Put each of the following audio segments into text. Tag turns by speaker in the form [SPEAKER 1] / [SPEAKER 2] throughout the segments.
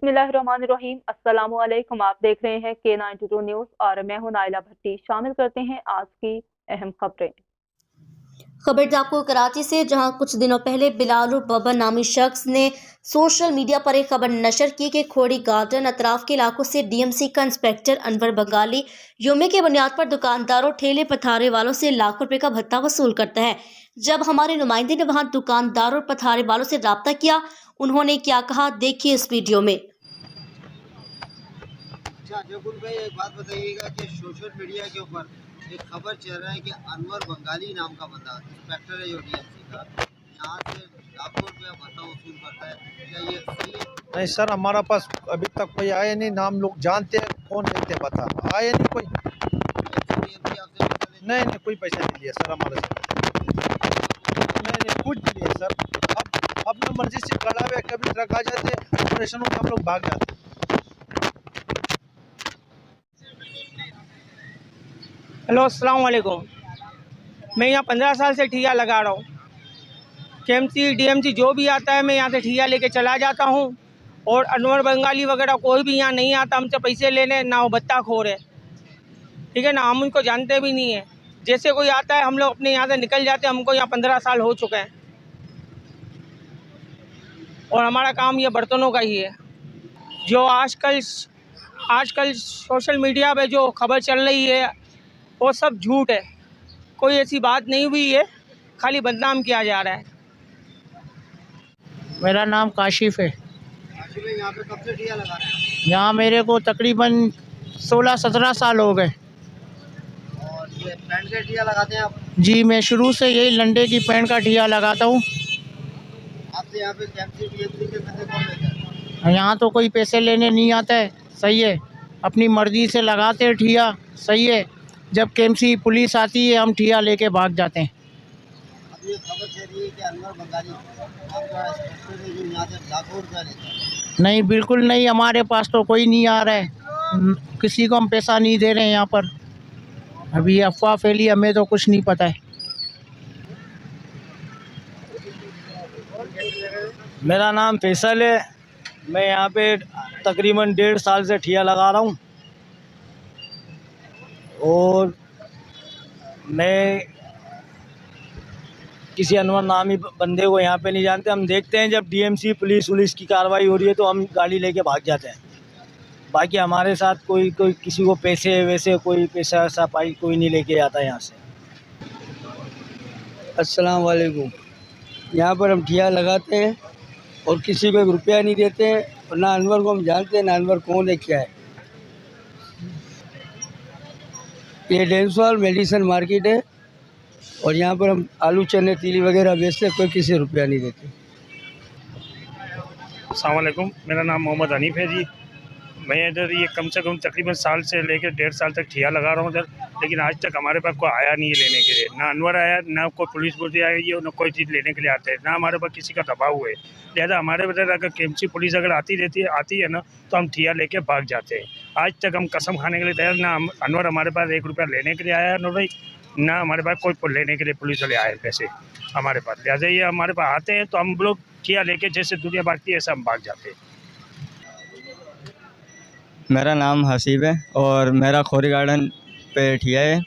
[SPEAKER 1] बिस्मिल्लाहिर्रहमानिर्रहीम। अस्सलामु अलैकुम। आप देख रहे हैं K92 न्यूज़ और मैं हूं नाइला भट्टी। शामिल करते हैं आज की अहम खबरें।
[SPEAKER 2] खबर आपको कराची से, जहां कुछ दिनों पहले बिलाल और बबन नामी शख्स ने सोशल मीडिया पर एक खबर नशर की कि खोड़ी गार्डन अतराफ के इलाकों से डीएमसी का इंस्पेक्टर अनवर बंगाली युमे के बुनियाद पर दुकानदारों ठेले पथारे वालों से लाखों रुपए का भत्ता वसूल करता है। जब हमारे नुमाइंदे ने वहां दुकानदारों और पथारे वालों से राब्ता किया, उन्होंने क्या कहा, देखिए इस वीडियो में।
[SPEAKER 3] अच्छा जबुल भाई, एक बात बताइएगा कि सोशल मीडिया के ऊपर एक खबर चल रहा है कि अनवर बंगाली नाम का बंदा इंस्पेक्टर है जो डीएमसी का, यहाँ से लाखों रुपया भत्ता वसूल करता है, क्या ये सही है?
[SPEAKER 4] नहीं सर, हमारा पास अभी तक कोई आया नहीं। नाम लोग जानते हैं, कौन देते बता, आए नहीं कोई।
[SPEAKER 3] DMC आपसे पैसा लेता है?
[SPEAKER 4] नहीं कोई पैसा नहीं लिया सर हमारे से। नहीं कुछ नहीं लिया सर। अब अपना मर्जी से खड़ा हुआ, कभी ट्रक आ जाते हैं ऑपरेशनों में हम लोग भाग जाते हैं।
[SPEAKER 5] हेलो, अस्सलाम वालेकुम। मैं यहाँ 15 साल से ठिया लगा रहा हूँ। KMC DMC जो भी आता है मैं यहाँ से ठिया लेके चला जाता हूँ। और अनवर बंगाली वगैरह कोई भी यहाँ नहीं आता हमसे पैसे लेने, ना वो बत्ताखोर है, ठीक है ना। हम उनको जानते भी नहीं है। जैसे कोई आता है हम लोग अपने यहाँ से निकल जाते हैं। हमको यहाँ 15 साल हो चुके हैं और हमारा काम ये बर्तनों का ही है। जो आजकल सोशल मीडिया पे जो खबर चल रही है वो सब झूठ है। कोई ऐसी बात नहीं हुई है, खाली बदनाम किया जा रहा है।
[SPEAKER 6] मेरा नाम काशिफ है।
[SPEAKER 3] काशी में यहाँ पे कब से ठिया लगा रहे हैं?
[SPEAKER 6] यहाँ मेरे को तकरीबन 16-17 साल हो गए।
[SPEAKER 3] और ये पैंट के ठिया लगाते हैं आप?
[SPEAKER 6] जी, मैं शुरू से यही लंडे की पैंट का ठिया लगाता हूँ।
[SPEAKER 3] आपसे यहाँ पे KMC DMC के पैसे कौन लेता है?
[SPEAKER 6] यहाँ तो कोई पैसे लेने नहीं आता है, सही है। अपनी मर्जी से लगाते हैं ठिया, सही है। जब KMC पुलिस आती है हम ठिया लेके भाग जाते हैं।
[SPEAKER 3] अब ये खबर चल रही है कि अनवर बंगाली आपका इंस्पेक्टर है जो यहाँ से लाखों रुपया लेता है।
[SPEAKER 6] नहीं, बिल्कुल नहीं। हमारे पास तो कोई नहीं आ रहा है, किसी को हम पैसा नहीं दे रहे हैं यहाँ पर। अभी अफवाह फैली, हमें तो कुछ नहीं पता है।
[SPEAKER 7] मेरा नाम फैसल है। मैं यहाँ पे तकरीबन 1.5 साल से ठिया लगा रहा हूँ और मैं किसी अनवर नामी बंदे को यहाँ पे नहीं जानते। हम देखते हैं जब DMC पुलिस की कार्रवाई हो रही है तो हम गाड़ी लेके भाग जाते हैं। बाकी हमारे साथ कोई किसी को पैसे वैसे कोई पैसा ऐसा पाई कोई नहीं लेके आता यहाँ से।
[SPEAKER 8] अस्सलाम वालेकुम। यहाँ पर हम ठिया लगाते हैं और किसी को 1 रुपया नहीं देते हैं और ना अनवर को हम जानते हैं, ना अनवर कौन है क्या है। ये डेंसवाल मेडिसिन मार्केट है और यहाँ पर हम आलू चने तीली वगैरह बेचते हैं, कोई किसी रुपया नहीं देते।
[SPEAKER 9] अस्सलाम वालेकुम। मेरा नाम मोहम्मद हनीफ है जी। मैं इधर ये कम से कम तकरीबन साल से लेकर 1.5 साल तक ठिया लगा रहा हूँ इधर, लेकिन आज तक हमारे पास कोई आया नहीं है लेने के लिए। ना अनवर आया, ना कोई पुलिस आई है, ना कोई चीज़ लेने के लिए आते हैं, ना हमारे पास किसी का दबाव है। लिहाजा हमारे इधर अगर KMC पुलिस अगर आती है ना तो हम ठिया लेके भाग जाते हैं। आज तक हम कसम खाने के लिए तैयार, ना अनवर हमारे पास 1 रुपया लेने के लिए आया अनवर भाई, ना हमारे पास कोई लेने के लिए पुलिस वाले आए पैसे हमारे पास। लिहाजा ये हमारे पास आते हैं तो हम लोग ठिया लेके जैसे दुनिया भागती है ऐसा हम भाग जाते हैं।
[SPEAKER 10] मेरा नाम हसीब है और मेरा खोरी गार्डन पे ठिया है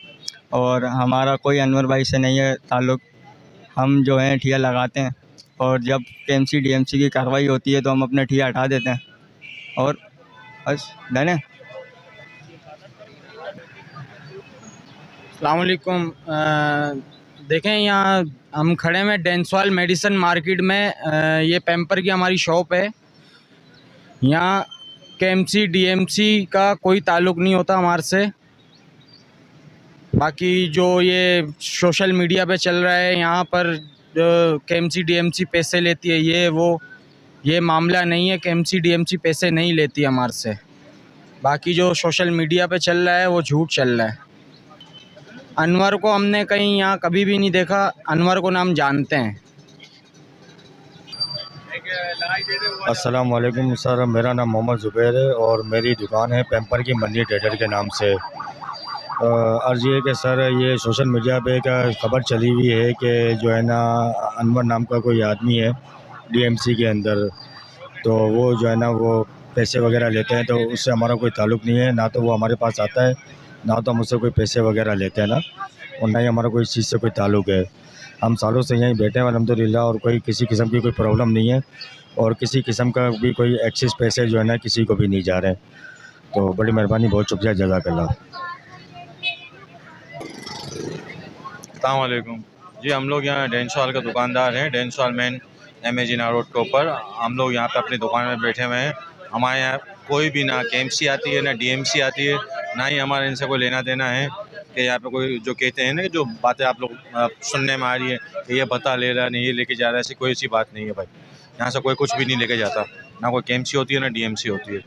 [SPEAKER 10] और हमारा कोई अनवर भाई से नहीं है ताल्लुक़। हम जो है ठिया लगाते हैं और जब KMC DMC की कार्रवाई होती है तो हम अपने ठिया हटा देते हैं और बस डन है।
[SPEAKER 11] अस्सलाम वालेकुम। देखें, यहाँ हम खड़े हैं डेंसवाल मेडिसिन मार्केट में। ये पैम्पर की हमारी शॉप है। यहाँ KMC DMC का कोई ताल्लुक़ नहीं होता हमारे से। बाकी जो ये सोशल मीडिया पे चल रहा है यहाँ पर KMC DMC पैसे लेती है, ये मामला नहीं है। KMC DMC पैसे नहीं लेती हमारे से। बाकी जो सोशल मीडिया पे चल रहा है वो झूठ चल रहा है। अनवर को हमने कहीं यहाँ कभी भी नहीं देखा। अनवर को नाम जानते हैं।
[SPEAKER 4] अस्सलाम वालेकुम सर, मेरा नाम मोहम्मद ज़ुबैर है और मेरी दुकान है पैम्पर की मनी ट्रेडर के नाम से। अर्ज़ ये कि सर ये सोशल मीडिया पे एक ख़बर चली हुई है कि जो है ना अनवर नाम का कोई आदमी है DMC के अंदर, तो वो जो है ना वो पैसे वगैरह लेते हैं, तो उससे हमारा कोई ताल्लुक़ नहीं है। ना तो वो हमारे पास आता है, ना तो हम उससे कोई पैसे वगैरह लेते हैं ना, और ना ही हमारा कोई इस चीज़ से कोई ताल्लुक़ है। हम सालों से यहीं बैठे हैं अल्हम्दुलिल्लाह, और कोई किसी किस्म की कोई प्रॉब्लम नहीं है, और किसी किस्म का भी कोई एक्सेस पैसे जो है ना किसी को भी नहीं जा रहे हैं। तो बड़ी मेहरबानी, बहुत शुक्रिया, जज़ाकल्लाह।
[SPEAKER 12] अस्सलाम वालेकुम जी। हम लोग यहाँ डेंस हॉल का दुकानदार हैं, डेंस हॉल मेन MA जिना रोड के ऊपर। हम लोग यहाँ पे अपनी दुकान में बैठे हुए हैं। हमारे यहाँ कोई भी ना KMC आती है, ना DMC आती है, ना ही हमारे इनसे कोई लेना देना है। कि यहाँ पे कोई जो कहते हैं ना कि जो बातें आप लोग सुनने में आ रही है कि ये बता ले रहा है, नहीं ये लेके जा रहा है, ऐसी कोई ऐसी बात नहीं है भाई। यहाँ से कोई कुछ भी नहीं लेके जाता, ना कोई KMC होती है, ना DMC होती है।